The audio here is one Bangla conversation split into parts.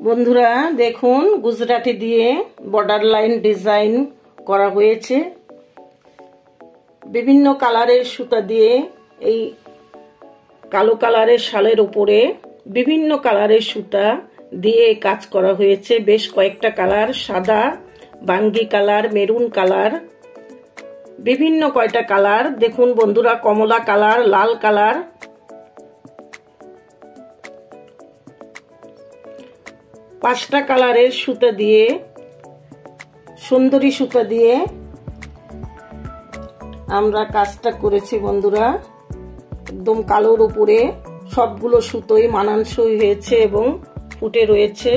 বন্ধুরা দেখুন গুজরাটি দিয়ে বর্ডার লাইন ডিজাইন করা হয়েছে। বিভিন্ন কালারের সুতা দিয়ে এই কালো কালারের শালের উপরে বিভিন্ন কালারের সুতা দিয়ে কাজ করা হয়েছে। বেশ কয়েকটা কালার, সাদা, বাঙ্গি কালার, মেরুন কালার, বিভিন্ন কয়টা কালার দেখুন বন্ধুরা, কমলা কালার, লাল কালার, পাঁচটা কালারের সুতা দিয়ে, সুন্দরী সুতা দিয়ে আমরা কাজটা করেছি বন্ধুরা। একদম কালোর উপরে সবগুলো সুতোই মানানসই হয়েছে এবং ফুটে রয়েছে।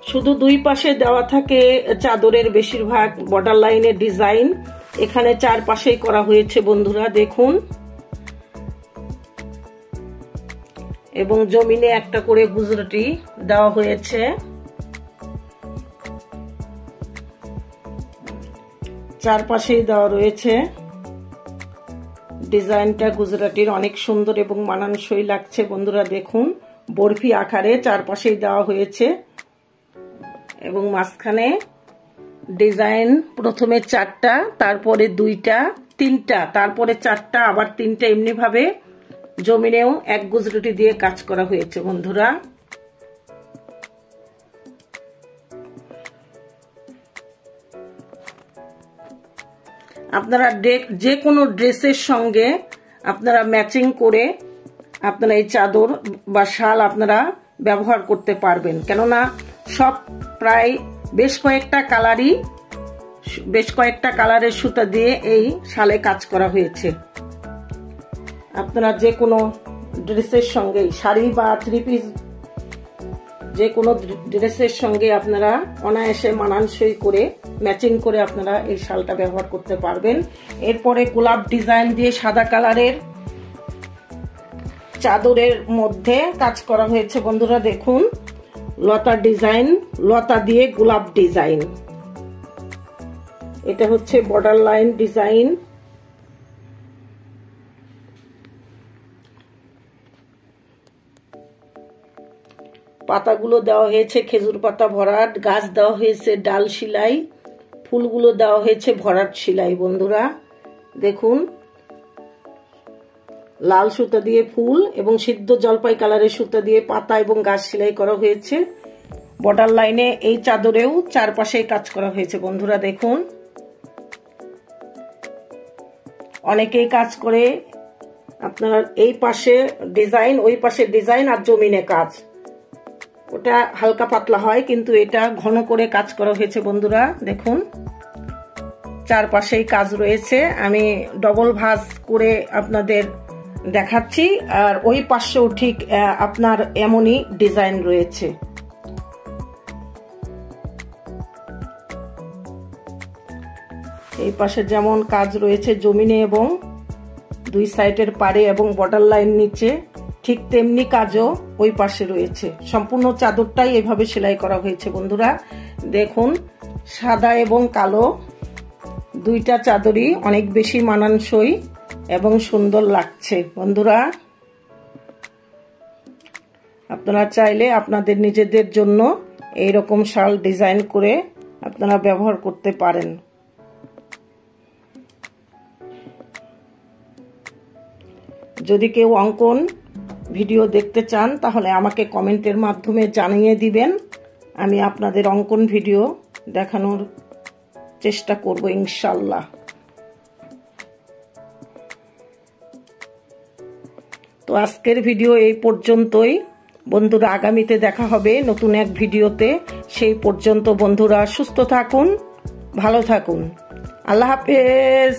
শুধু দুই পাশে দেওয়া থাকে চাদরের বেশিরভাগ বর্ডার লাইনের ডিজাইন, এখানে চারপাশেই করা হয়েছে বন্ধুরা দেখুন। এবং জমিনে একটা করে গুজরাটি দেওয়া হয়েছে। চারপাশেই দেওয়া রয়েছে। ডিজাইনটা গুজরাটির অনেক সুন্দর এবং মানানসই লাগছে বন্ধুরা দেখুন। বরফি আকারে চারপাশেই দেওয়া হয়েছে এবং মাঝখানে ডিজাইন প্রথমে চারটা, তারপরে দুইটা, তিনটা, তারপরে চারটা, আবার তিনটা, এমনি ভাবে জমিনেও এক গুজরাটি দিয়ে কাজ করা হয়েছে বন্ধুরা। আপনারা যে কোনো ড্রেসের সঙ্গে আপনারা ম্যাচিং করে আপনারা এই চাদর বা শাল আপনারা ব্যবহার করতে পারবেন, কেননা সব প্রায় বেশ কয়েকটা কালারের সুতা দিয়ে এই শালে কাজ করা হয়েছে। আপনারা যে কোনো ড্রেসের সঙ্গে, শাড়ি বা থ্রি পিস, যে কোনো ড্রেসের সঙ্গে আপনারা অনায়াসে মানানসই করে ম্যাচিং করে আপনারা এই শালটা ব্যবহার করতে পারবেন। এরপরে গোলাপ ডিজাইন দিয়ে সাদা কালারের চাদরের মধ্যে কাজ করা হয়েছে বন্ধুরা দেখুন। লতা ডিজাইন, লতা দিয়ে গোলাপ ডিজাইন, এটা হচ্ছে বর্ডার লাইন ডিজাইন। পাতাগুলো দেওয়া হয়েছে খেজুর পাতা ভরাট, গাছ দেওয়া হয়েছে ডাল সেলাই, ফুলগুলো দেওয়া হয়েছে ভরাট সেলাই বন্ধুরা দেখুন। লাল সুতা দিয়ে ফুল এবং সিদ্ধ জলপাই কালারের সুতা দিয়ে পাতা এবং গাছ সেলাই করা হয়েছে। বর্ডার লাইনে এই চাদরেও চারপাশেই কাজ করা হয়েছে বন্ধুরা দেখুন। অনেকেই কাজ করে আপনার এই পাশে ডিজাইন, ওই পাশে ডিজাইন, আর জমিনে কাজ, ওটা হালকা পাতলা হয়, কিন্তু এটা ঘন করে কাজ করা হয়েছে বন্ধুরা দেখুন। চারপাশেই কাজ রয়েছে, আমি ডবল ভাঁজ করে আপনাদের দেখাচ্ছি। আর ওই পাশেও ঠিক আপনার এমনই ডিজাইন রয়েছে। এই পাশে যেমন কাজ রয়েছে জমিনে এবং দুই সাইডের পাড়ে এবং বর্ডার লাইন নিচে, ঠিক তেমনি কাজও ওই পাশে রয়েছে। সম্পূর্ণ চাদরটাই এভাবে সেলাই করা হয়েছে বন্ধুরা দেখুন। সাদা এবং কালো দুইটা চাদরই অনেক বেশি মানানসই এবং সুন্দর লাগছে বন্ধুরা। আপনারা চাইলে আপনাদের নিজেদের জন্য এইরকম শাল ডিজাইন করে আপনারা ব্যবহার করতে পারেন। যদি কেউ অঙ্কন ভিডিও দেখতে চান তাহলে আমাকে কমেন্টের মাধ্যমে জানিয়ে দিবেন, আমি আপনাদের অঙ্কন ভিডিও দেখানোর চেষ্টা করব ইনশাল্লাহ। তো আজকের ভিডিও এই পর্যন্তই বন্ধুরা, আগামীতে দেখা হবে নতুন এক ভিডিওতে। সেই পর্যন্ত বন্ধুরা সুস্থ থাকুন, ভালো থাকুন, আল্লাহ হাফেজ।